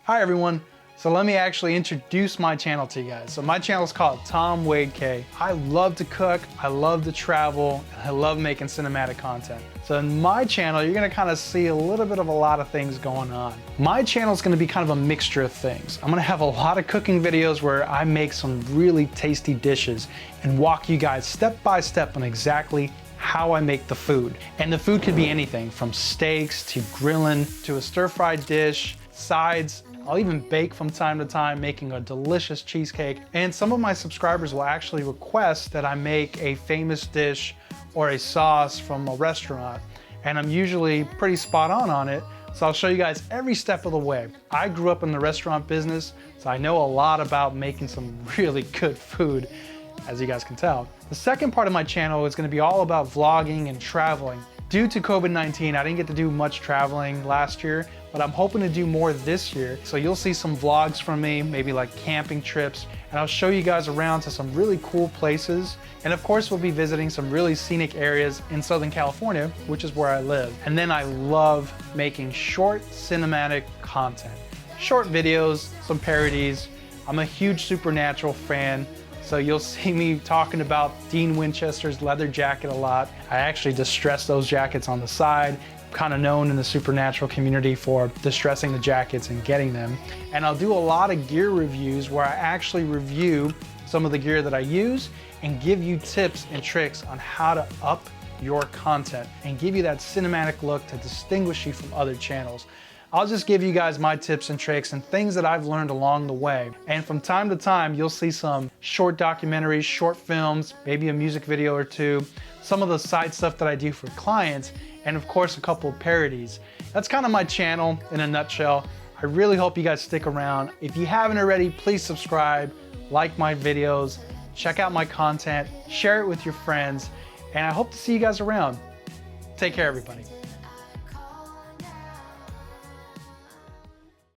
Hi everyone. So let me actually introduce my channel to you guys. So my channel is called Tom Wade K. I love to cook, I love to travel, and I love making cinematic content. So in my channel, you're gonna kind of see a little bit of a lot of things going on. My channel is gonna be kind of a mixture of things. I'm gonna have a lot of cooking videos where I make some really tasty dishes and walk you guys step by step on exactly how I make the food. And the food could be anything from steaks to grilling to a stir-fried dish, sides. I'll even bake from time to time, making a delicious cheesecake. And some of my subscribers will actually request that I make a famous dish or a sauce from a restaurant. And I'm usually pretty spot on it. So I'll show you guys every step of the way. I grew up in the restaurant business, so I know a lot about making some really good food, as you guys can tell. The second part of my channel is gonna be all about vlogging and traveling. Due to COVID-19, I didn't get to do much traveling last year, but I'm hoping to do more this year. So you'll see some vlogs from me, maybe like camping trips, and I'll show you guys around to some really cool places. And of course, we'll be visiting some really scenic areas in Southern California, which is where I live. And then I love making short cinematic content. Short videos, some parodies. I'm a huge Supernatural fan. So you'll see me talking about Dean Winchester's leather jacket a lot. I actually distress those jackets on the side. I'm kind of known in the Supernatural community for distressing the jackets and getting them. And I'll do a lot of gear reviews where I actually review some of the gear that I use and give you tips and tricks on how to up your content and give you that cinematic look to distinguish you from other channels. I'll just give you guys my tips and tricks and things that I've learned along the way. And from time to time, you'll see some short documentaries, short films, maybe a music video or two, some of the side stuff that I do for clients, and of course, a couple of parodies. That's kind of my channel in a nutshell. I really hope you guys stick around. If you haven't already, please subscribe, like my videos, check out my content, share it with your friends, and I hope to see you guys around. Take care, everybody.